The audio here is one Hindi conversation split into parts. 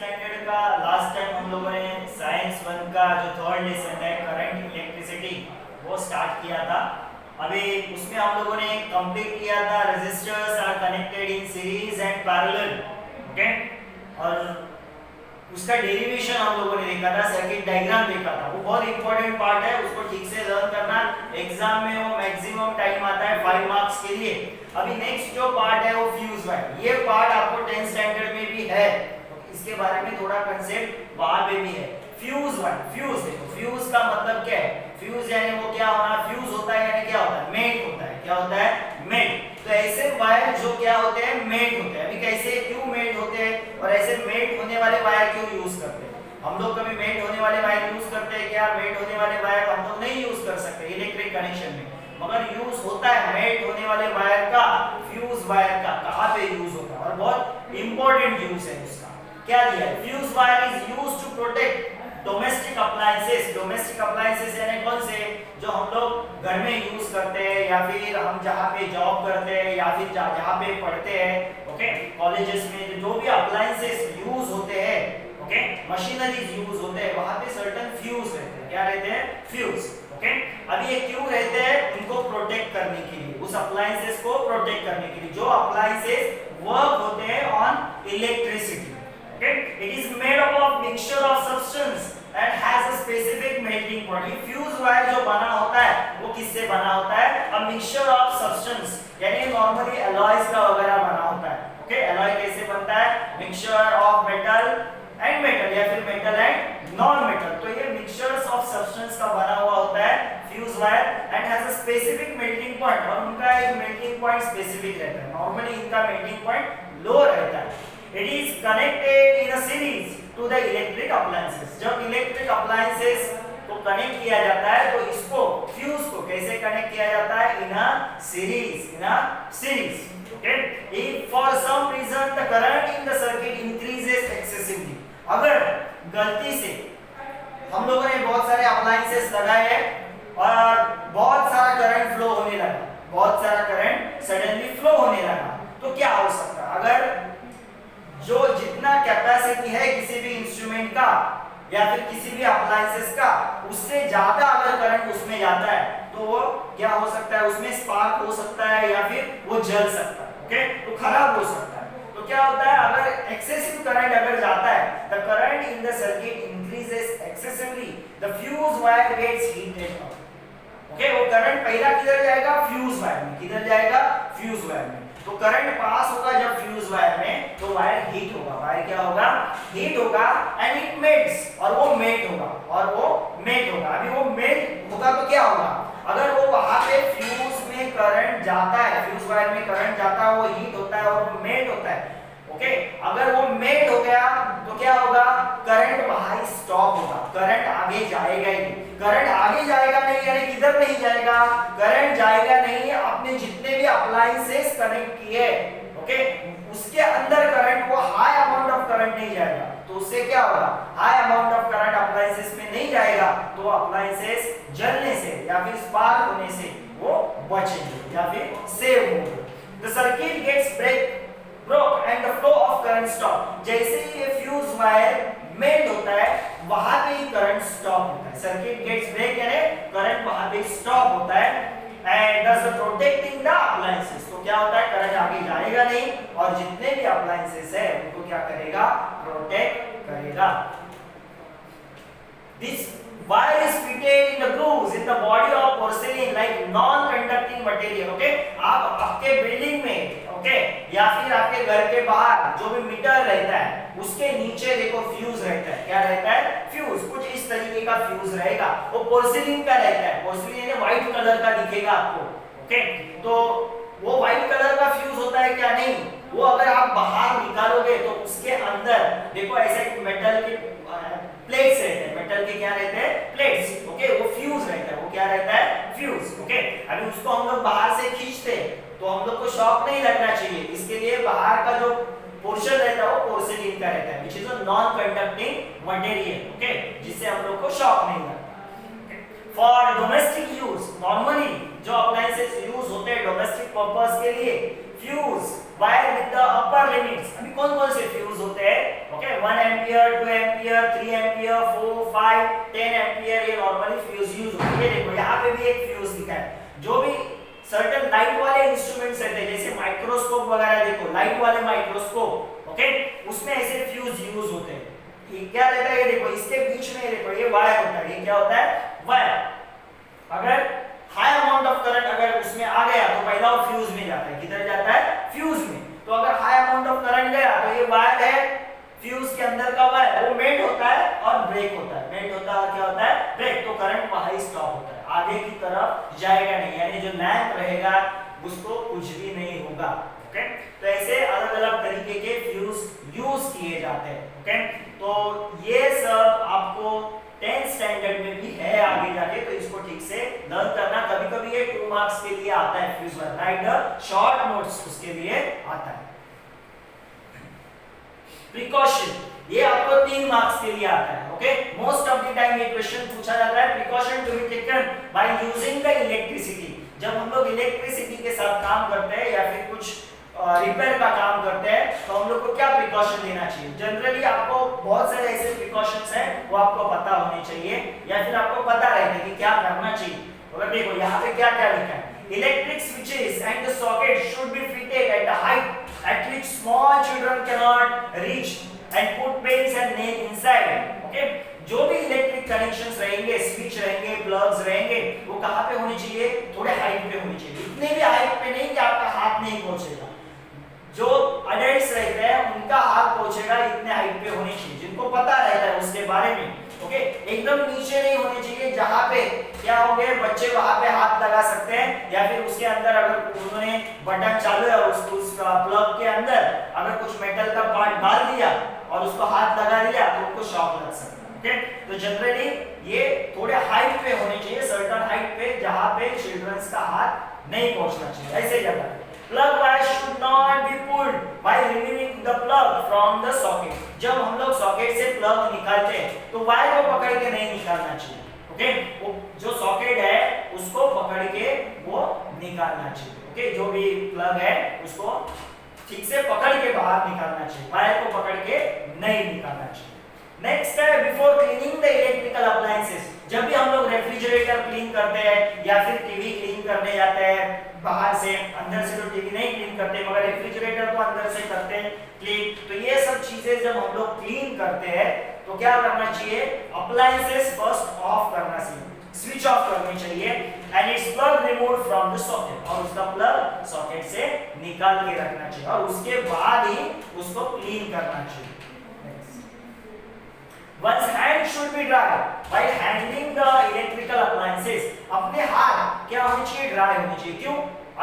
स्टैंडर्ड का लास्ट टाइम हम लोगों ने साइंस 1 का जो थर्ड लेसन है करंट इलेक्ट्रिसिटी वो स्टार्ट किया था। अभी उसमें हम लोगों ने कंप्लीट किया था resistors are connected in series and parallel. Okay, और उसका डेरिवेशन हम लोगों ने देखा था, सर्किट डायग्राम देखा था। वो बहुत इंपॉर्टेंट पार्ट है, उसको ठीक से लर्न करना। एग्जाम में वो मैक्सिमम टाइम आता है 5 मार्क्स के लिए। अभी नेक्स्ट जो पार्ट है वो फ्यूज वायर, ये पार्ट आपको 10th स्टैंडर्ड में भी है, इसके बारे में थोड़ा कंसेप्ट वहां पे भी है। फ्यूज वायर, फ्यूज देखो, फ्यूज का मतलब क्या है? फ्यूज यानी वो क्या होना, फ्यूज होता है यानी क्या होता है? मेल्ट होता है। क्या होता है? मेल्ट। तो ऐसे वायर जो क्या होते हैं? मेल्ट होते हैं। अभी कैसे, क्यों मेल्ट होते हैं और ऐसे मेल्ट होने वाले वायर क्यों यूज करते हैं? हम लोग कभी मेल्ट होने वाले वायर यूज करते हैं क्या? मेल्ट होने वाले वायर हम लोग नहीं यूज कर सकते इलेक्ट्रिक कनेक्शन में, मगर यूज होता है मेल्ट होने वाले वायर का, फ्यूज वायर का। कहां पे यूज होता है और बहुत इंपॉर्टेंट यूज है उसका। क्या दिया है? Fuse wire is used to protect domestic appliances. Domestic appliances यानी कौन से? जो हम लोग घर में यूज करते हैं या फिर हम जहाँ पे जॉब करते हैं या फिर जहाँ पे पढ़ते हैं, ओके, कॉलेजेस में जो भी अप्लायंसेस यूज होते हैं, ओके, मशीनरीज यूज होते हैं, वहाँ पे सर्टेन फ्यूज रहते हैं। क्या रहते हैं? फ्यूज। ओके, अब ये क्यों रहते हैं? उनको प्रोटेक्ट करने के लिए, उस अप्लायंसेस को प्रोटेक्ट करने के लिए। जो अप्लायंसेस वर्क होते हैं on electricity. Okay? It is made up of mixture of substance and has a specific melting point. ये fuse wire जो बना होता है वो किससे बना होता है? A mixture of substance, यानी normally alloys का वगैरह बना होता है। Okay? Alloy कैसे बनता है? Mixture of metal and metal या फिर metal and non-metal। तो ये mixtures of substance का बना हुआ होता है fuse wire and has a specific melting point, और उनका एक melting point specific रहता है। Normally इनका melting point low रहता है। It is connected in a series to the electric appliances। जब इलेक्ट्रिक अप्लायंसेस को कनेक्ट किया जाता है तो इसको, फ्यूज को कैसे कनेक्ट किया जाता है? In a series, in a series. Okay, if for some reason the current in the circuit increases excessively, अगर गलती से हम लोगों ने बहुत सारे अप्लायंसेस लगाए हैं और बहुत सारा करंट फ्लो होने लगा, बहुत सारा करंट सडनली फ्लो होने लगा, तो क्या हो सकता है? अगर जो जितना कैपेसिटी है किसी भी इंस्ट्रूमेंट का या फिर किसी भी अप्लायंसेस का, उससे ज्यादा अगर करंट उसमें जाता है तो वो क्या हो सकता है? उसमें स्पार्क हो सकता है या फिर वो जल सकता है। ओके, तो खराब हो सकता है। तो क्या होता है? अगर एक्सेसिव करंट अगर जाता है, the current in the circuit increases excessively, the fuse wire gets heated up. Okay, वो करंट पहला किधर जाएगा? फ्यूज वायर में। किधर जाएगा? फ्यूज वायर में। तो करंट पास होगा जब फ्यूज वायर में, तो वायर हीट होगा। वायर क्या होगा? हीट होगा एंड इट मेल्ट्स, और वो मेल्ट होगा, और वो मेल्ट होगा। अभी वो मेल्ट होगा तो क्या होगा? अगर वो वहां पे फ्यूज में करंट जाता है, फ्यूज वायर में करंट जाता है, वो हीट होता है और वो मेल्ट होता है। ओके, अगर वो मेल्ट हो गया तो क्या होगा? करंट वहां स्टॉप होगा, करंट आगे जाएगा ही नहीं। करंट आगे जाएगा नहीं यानी किधर नहीं जाएगा? करंट जाएगा नहीं अपने जितने भी अप्लायंसेस कनेक्ट किए, ओके, उसके अंदर करंट, वो हाई अमाउंट ऑफ करंट नहीं जाएगा। तो उससे क्या होगा? High amount of current appliances में नहीं जाएगा, तो अप्लायंसेस जलने से या फिर स्पार्क होने से वो बचेंगे या फिर सेव होंगे। The circuit gets broke and the flow of current stop। जैसे ही ये फ्यूज वायर मेल्ट होता है वहां पे ही करंट स्टॉप होता है। सर्किट गेट्स ब्रेक यानी करंट वहां पे स्टॉप होता है and thus protecting the appliances। तो क्या होता है? करंट आगे जाएगा नहीं और जितने भी अप्लायंसेस है उनको क्या करेगा? प्रोटेक्ट करेगा। This wire is fitted in the grooves in the body of porcelain like non-conducting material। Okay, आप आपके बिल्डिंग में, ओके, या फिर आपके घर के बाहर जो भी मीटर रहता है उसके नीचे देखो फ्यूज रहता है। क्या रहता है? फ्यूज। कुछ इस तरीके का फ्यूज रहेगा, वो पोर्सिलिन का रहता है। पोर्सिलिन यानी व्हाइट कलर का दिखेगा आपको। ओके, तो वो व्हाइट कलर का फ्यूज होता है क्या? नहीं, वो अगर आप बाहर निकालोगे तो उसके अंदर देखो ऐसे मेटल के प्लेट्स रहते हैं। मेटल के क्या रहते हैं? प्लेट्स। ओके, वो फ्यूज रहता है। वो क्या रहता है? फ्यूज। ओके, अभी उसको हम लोग बाहर से खींचते तो हम लोग को शॉक नहीं लगना चाहिए, इसके लिए बाहर का जो पोर्शन रहता है वो पोर्सिलिन का रहता है, which is a non-conducting material। Okay, जिससे हम लोग को शॉक नहीं लगता। फॉर डोमेस्टिक यूज, नॉर्मली जो अप्लायंसेस यूज होते हैं डोमेस्टिक पर्पस के लिए, fuse wire with the upper limits. अभी कौन कौन से फ्यूज होते हैं? Okay 1 ampere, 2 ampere, 3 ampere, 4, 5, 10 ampere, ये नॉर्मली फ्यूज यूज होती है। देखो यहाँ पे भी एक फ्यूज लिखा है। जो भी सर्टेन लाइट वाले इंस्ट्रूमेंट्स रहते हैं जैसे माइक्रोस्कोप वगैरह, देखो लाइट वाले माइक्रोस्कोप, ओके, उसमें ऐसे फ्यूज यूज होते हैं। ये क्या रहता है? देखो इसके बीच में देखो ये वायर होता है। ये क्या होता है? वायर। अगर हाई अमाउंट ऑफ करंट अगर उसमें आ गया तो पहला वो फ्यूज में जाता है। किधर जाता है? फ्यूज में। तो अगर हाई अमाउंट ऑफ करंट गया तो ये वायर है, फ्यूज के अंदर का वायर वो मेल्ट होता है और ब्रेक होता है। मेल्ट होता है, क्या होता है? ब्रेक। तो करंट वहां ही स्टॉप होता है, आगे की तरफ जाएगा नहीं, यानी जो लैंप रहेगा उसको कुछ भी नहीं होगा। ओके, तो ऐसे अलग अलग तरीके के फ्यूज यूज किए जाते हैं। ओके, तो ये सब आपको 10th स्टैंडर्ड में भी है आगे जाके, तो इसको ठीक से लर्न करना। कभी कभी ये 2 मार्क्स के लिए आता है फ्यूज वाला, राइट द शॉर्ट नोट्स उसके लिए आता है। प्रिकॉशन, ये आपको 3 मार्क्स के लिए आता है। Okay, most of the time ये क्वेश्चन पूछा जाता है, precaution to be taken by using the electricity. जब हम लोग इलेक्ट्रिसिटी के साथ काम करते हैं या फिर कुछ रिपेयर का काम करते हैं तो हम लोग को क्या प्रिकॉशन लेना चाहिए? जनरली आपको बहुत सारे ऐसे प्रिकॉशंस हैं वो आपको पता होने चाहिए या फिर आपको पता रहता है कि क्या करना चाहिए। और देखो यहाँ पे क्या क्या लिखा है, electric switches and the socket should be fitted at the height at which small children can not reach and put pens and nail inside. Okay, जो भी इलेक्ट्रिक कनेक्शंस रहेंगे, स्विच रहेंगे, प्लग्स रहेंगे, वो कहाँ पे होने चाहिए? थोड़े हाइट पे होने चाहिए। इतने भी हाइट पे नहीं कि आपका हाथ नहीं पहुंचेगा। जो अडल्ट्स रहते हैं उनका हाथ पहुंचेगा इतने हाइट पे होने चाहिए, जिनको पता रहता है उसके बारे में। ओके, एकदम नीचे नहीं होने चाहिए जहां पे क्या हो गए बच्चे वहां पे हाथ लगा सकते हैं, या फिर उसके अंदर अगर उन्होंने बटन चालू है और उस प्लग के अंदर अगर कुछ मेटल का पार्ट डाल दिया और उसको हाथ लगा दिया तो उनको शॉक लग सकता है। ओके, तो जनरली ये थोड़े हाइट पे होने चाहिए, सर्टेन हाइट पे जहां पे चिल्ड्रंस का हाथ नहीं पहुंचना चाहिए। ऐसे जगह plug wire should not be pulled by removing the plug from the socket। जब हम लोग सॉकेट से प्लग निकालते हैं तो वायर को पकड़ के नहीं निकालना चाहिए। ओके, वो जो सॉकेट है उसको पकड़ के वो निकालना चाहिए। ओके, जो भी प्लग है उसको ठीक से पकड़ के बाहर निकालना चाहिए, वायर को पकड़ के नहीं निकालना चाहिए। नेक्स्ट है before cleaning the electrical appliances. जब भी हम लोग रेफ्रिजरेटर क्लीन करते हैं या फिर टीवी क्लीन करने जाते हैं बाहर से, अंदर से तो टीवी नहीं क्लीन करते मगर रेफ्रिजरेटर को अंदर से करते हैं क्लीन, तो ये सब चीजें जब हम लोग क्लीन करते हैं तो क्या करना चाहिए? अप्लायंसेस फर्स्ट ऑफ करना चाहिए, स्विच ऑफ करनी चाहिए and it's plug removed from the socket, और उसका प्लग सॉकेट से निकाल के रखना चाहिए और उसके बाद ही उसको क्लीन करना चाहिए। One's hand should be dry while handling the electrical appliances। अपने हाथ क्या होने चाहिए? ड्राई होने चाहिए। क्यों?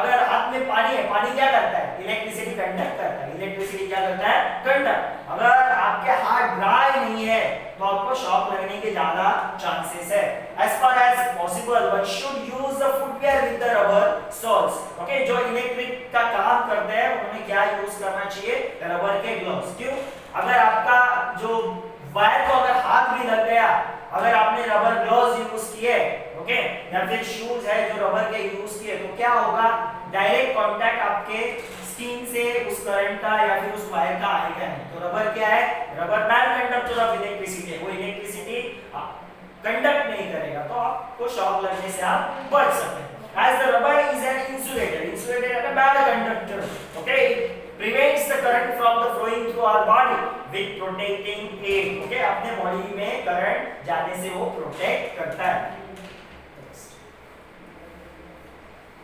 अगर हाथ में पानी है, पानी क्या करता है? इलेक्ट्रिसिटी कंडक्ट करता है। इलेक्ट्रिसिटी क्या करता है? कंडक्ट। अगर आपके हाथ ड्राई नहीं है तो आपको शॉक लगने के ज्यादा चांसेस है। As far as possible, one should use the footwear with the rubber soles। Okay, जो इलेक्ट्रिक का काम करते हैं उन्हें क्या यूज करना चाहिए? रबर के ग्लव्स। क्यों? अगर आपका जो वायर को अगर हाथ भी लग गया, अगर आपने रबर ग्लव्स यूज किए, ओके, या फिर शूज है जो रबर के यूज किए, तो क्या होगा? डायरेक्ट कांटेक्ट आपके स्किन से उस करंट का या फिर उस वायर का आएगा नहीं। तो रबर क्या है? Rubber non conductor of electricity है, वो इलेक्ट्रिसिटी कंडक्ट नहीं करेगा, तो आपको शॉक लगने से आप बच सकते हैं। As the rubber is an insulator, insulator is a bad conductor, okay, it prevents the current from the flowing through our body with protecting it। okay, अपने बॉडी में करंट जाने से वो प्रोटेक्ट करता है।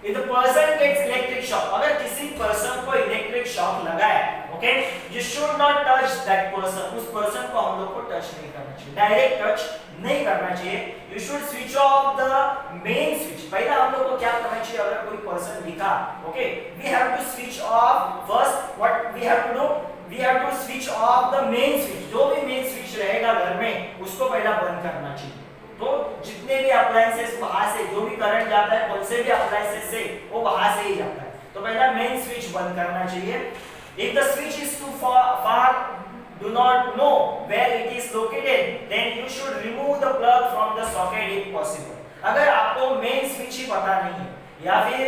If the person gets electric shock, अगर किसी पर्सन को इलेक्ट्रिक शॉक लगा है, okay, you should not touch that person। उस पर्सन को हम लोग को टच नहीं करना चाहिए, डायरेक्ट टच नहीं करना चाहिए। You should switch off the main switch। पहला हम लोग को क्या करना चाहिए? अगर कोई पर्सन दिखा, okay, we have to switch off first। What we have to do? We have to switch off the main switch। जो भी मेन स्विच रहेगा घर में उसको पहला बंद करना चाहिए। तो जितने भी अप्लायंसेस वहां से जो भी करंट जाता है कौन से भी अप्लायंसेस से वो वहां से ही जाता है, तो पहला मेन स्विच बंद करना चाहिए। If the switch is too far, do not know where it is located, then you should remove the plug from the socket if possible। अगर आपको मेन स्विच ही पता नहीं है या फिर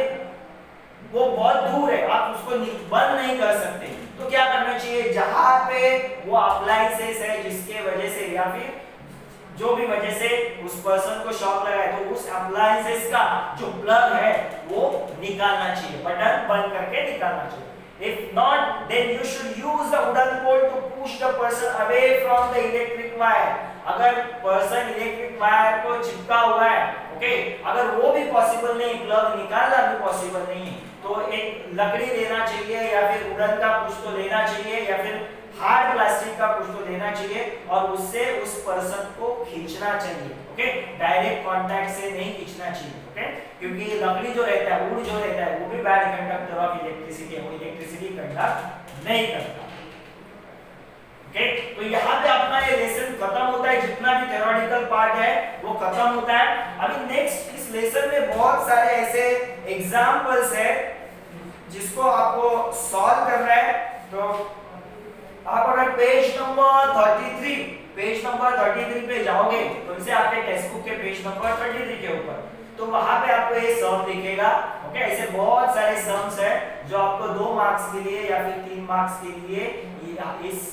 वो बहुत दूर है, आप उसको बंद नहीं कर सकते, तो क्या करना चाहिए, जहां पे वो अप्लायंसेस है जिसके वजह से या फिर जो भी वजह से उस पर्सन को शॉक लगा है, तो उस अप्लायंसेस का जो प्लग है वो निकालना चाहिए, बटन बंद करके निकालना चाहिए। If not, then you should use the wooden pole to push the person away from the electric wire. अगर पर्सन इलेक्ट्रिक वायर को चिपका हुआ है, ओके, अगर वो भी पॉसिबल नहीं, प्लग निकालना भी पॉसिबल नहीं, तो एक लकड़ी लेना चाहिए या फिर वुडन का कुछ तो लेना चाहिए या फिर हार्ड प्लास्टिक का कुछ तो लेना चाहिए और उससे उस पर्सन को खींचना चाहिए, ओके, डायरेक्ट कांटेक्ट से नहीं खींचना चाहिए, ओके, क्योंकि लकड़ी जो रहता है, वुड जो रहता है, वो भी बैड कंडक्टर ऑफ इलेक्ट्रिसिटी है, वो इलेक्ट्रिसिटी कंडक्ट नहीं करता, ओके। तो यहाँ पे अपना ये लेसन खत्म होता है, जितना भी थ्योरेटिकल पार्ट है वो खत्म होता है। अभी नेक्स्ट इस लेसन में बहुत सारे ऐसे एग्जांपल्स है जिसको आपको सॉल्व करना है। तो आप अगर पेज नंबर 33 पे जाओगे तो इसे आपके टेक्स्ट बुक के पेज नंबर 33 के ऊपर, तो वहां पे आपको ये सम दिखेगा, ओके। ऐसे बहुत सारे सम्स है जो आपको 2 मार्क्स के लिए या फिर 3 मार्क्स के लिए इस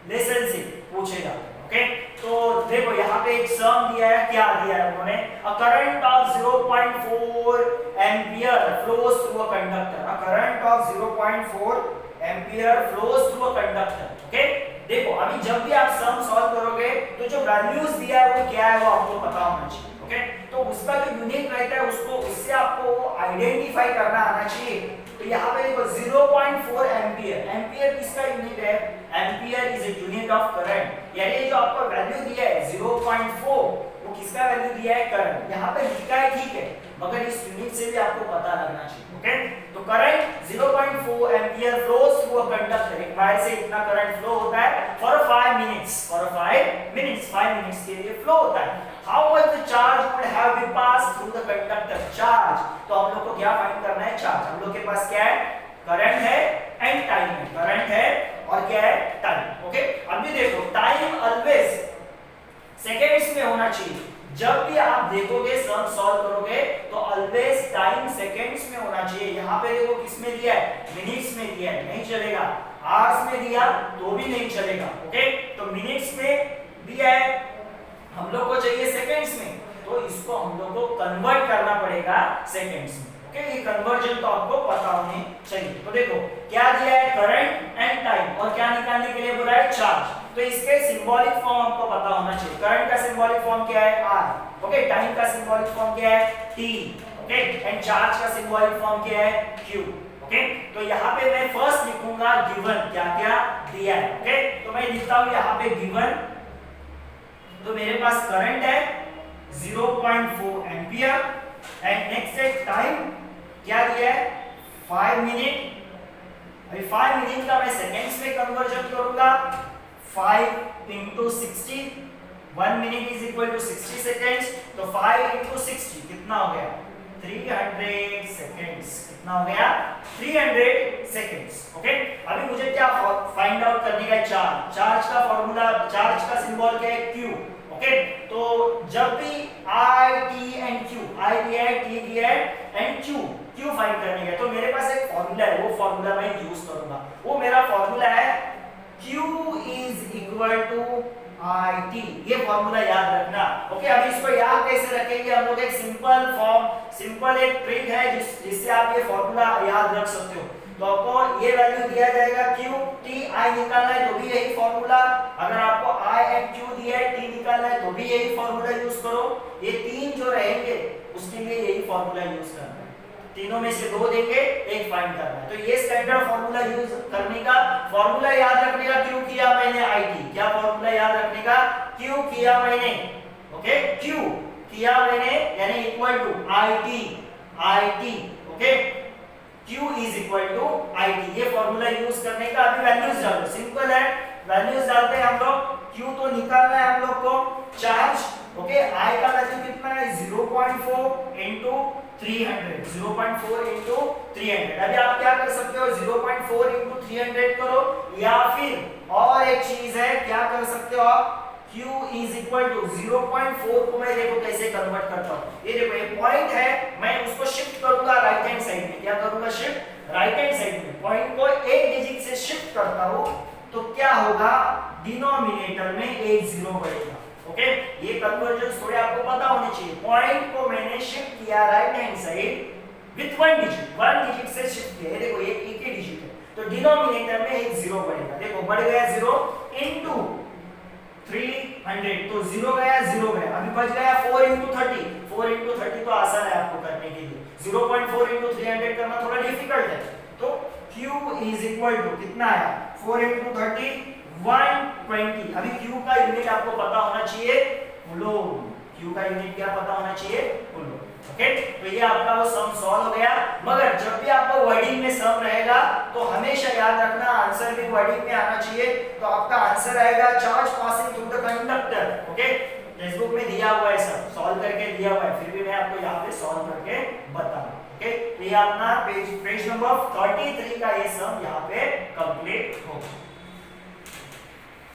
लेसन से पूछेगा, ओके। तो देखो यहाँ पे एक सम दिया है, क्या दिया है उन्होंने, a current of 0.4 ampere flows through a conductor, a current of 0.4 ampere flows through a conductor, okay. देखो अभी जब भी आप सम सॉल्व करोगे तो जो वैल्यूज दिया है वो क्या है वो आपको पता होना चाहिए, ओके। तो उसका जो यूनिट रहता है उसको उससे आपको आइडेंटिफाई करना आना चाहिए। तो यहाँ पे देखो 0.4 एम्पियर, एम्पियर किसका यूनिट है, ampere is a unit of current, यानी जो आपको वैल्यू दिया है 0.4 वो किसका वैल्यू दिया है, करंट। यहाँ पे लिखा है ठीक है, मगर इस यूनिट से भी आपको पता लगना चाहिए, ओके। तो current 0.4 ampere flows through a conductor, एक वायर से इतना करंट फ्लो होता है फॉर 5 मिनट्स, 5 मिनट्स के लिए फ्लो होता है। How much the charge would have been pass through the conductor, charge, तो हम लोग को क्या फाइंड करना है, चार्ज। हम लोग के पास क्या है, करंट है एंड टाइम है, करंट है और क्या है, टाइम, ओके। अभी देखो टाइम ऑलवेज सेकंड्स में होना चाहिए, जब भी आप देखोगे सम सॉल्व करोगे तो ऑलवेज टाइम सेकंड्स में होना चाहिए। यहाँ पे देखो किस में दिया है, मिनट्स में दिया है, नहीं चलेगा, आवर्स में दिया तो भी नहीं चलेगा, ओके। तो मिनट्स में दिया है, हम लोग को चाहिए सेकंड्स में, तो इसको हम लोग को कन्वर्ट करना पड़ेगा सेकंड्स में, ओके। ये कन्वर्जन तो आपको पता होनी चाहिए। तो देखो क्या दिया है, करंट एंड टाइम, और क्या निकालने के लिए बोला है, चार्ज। तो इसके सिंबॉलिक फॉर्म आपको पता होना चाहिए। करंट का सिंबॉलिक फॉर्म क्या है, R, ओके। टाइम का सिंबॉलिक फॉर्म क्या है, T, ओके। एंड चार्ज का सिंबॉलिक फॉर्म क्या है, Q, ओके। तो यहाँ पे मैं फर्स्ट लिखूंगा गिवन, क्या क्या दिया है, ओके। तो मैं लिखता हूँ यहाँ पे गिवन, तो मेरे पास करंट है 0.4 एम्पियर एंड नेक्स्ट है टाइम, क्या दिया है 5 मिनट। अभी 5 मिनट का मैं सेकंड्स में कन्वर्जन करूंगा, 5 into 60, 1 minute is equal to 60 seconds, तो 5 into 60 कितना हो गया, 300 seconds, कितना हो गया, 300 seconds, ओके। अभी मुझे क्या फाइंड आउट करने का है, चार्ज। चार्ज का फॉर्मूला, चार्ज का सिंबल क्या है, Q, ओके। तो जब भी I, T and Q, I दिया है, T दिया है एंड Q फाइंड करने का, तो मेरे पास एक फॉर्मूला है, वो फॉर्मूला मैं यूज करूंगा। वो मेरा फॉर्मूला है Q is equal to IT, ये फॉर्मूला याद रखना, ओके। अभी इसको याद कैसे रखेंगे हम लोग, एक सिंपल एक ट्रिक है जिससे आप ये फॉर्मूला याद रख सकते हो। तो आपको ये वैल्यू दिया जाएगा Q, T, I निकालना है तो भी यही फॉर्मूला, अगर आपको I and Q दिया है, T निकालना है तो भी यही फॉर्मूला यूज करो। ये तीन जो रहेंगे उसके लिए यही फॉर्मूला यूज करना है, तीनों में से 2 देंगे, एक फाइंड करना है। तो ये स्टैंडर्ड फॉर्मूला यूज करने का, फॉर्मूला याद रखने का, Q किया मैंने IT, क्या फॉर्मूला याद रखने का, Q किया मैंने, ओके, Q किया मैंने यानी इक्वल टू IT, ओके। Q is equal to IT, ये फॉर्मूला यूज करने का। अभी वैल्यूज डालो, सिंपल है, वैल्यूज डालते हैं हम लोग। Q तो निकालना है हम लोग को, चार्ज, ओके। I का वैल्यू कितना है, 0.4 into 300, 0.4 into 300। अभी आप क्या कर सकते हो, 0.4 into 300 करो, या फिर और एक चीज है, क्या कर सकते हो आप, Q is equal to 0.4 को मैं देखो कैसे कन्वर्ट करता हूँ। ये देखो ये पॉइंट है, मैं उसको शिफ्ट करूंगा राइट हैंड साइड में। क्या करूंगा? शिफ्ट राइट हैंड साइड में। पॉइंट को एक डिजिट से शिफ्ट करता हूँ तो क्या होगा? डिनोमिनेटर में एक जीरो बढ़ेगा। ओके, ये कन्वर्जन थोड़े आपको पता होने चाहिए। पॉइंट को मैंने शिफ्ट किया right hand side with one digit से शिफ्ट किया। देखो ये एक ही डिजिट है तो डिनोमिनेटर में एक जीरो बढ़ेगा। देखो बढ़ गया जीरो इनटू 300 तो जीरो गया जीरो गया। अभी बच गया 4 into 30। 4 into 30 तो आसान है आपको करने के लिए। 0.4 into 300 करना थोड़ा डिफिकल्ट है। तो Q is equal to कितना आया? 4 into 30 120। अभी Q का यूनिट आपको पता होना चाहिए कूलोम। Q का यूनिट क्या पता होना चाहिए? कूलोम। ओके, तो ये आपका वो सम सॉल्व हो गया। मगर जब भी आपका वर्डिंग में सम रहेगा तो हमेशा याद रखना आंसर भी वर्डिंग में आना चाहिए। तो आपका आंसर आएगा charge passing through the conductor. Okay, text book में दिया हुआ है, सब सॉल्व करके दिया हुआ है, फिर भी मैं आपको यहाँ पे सॉल्व करके बता रहा हूँ। ओके, तो ये अपना पेज नंबर 33 का ये सम यहाँ पे कंप्लीट हो गया।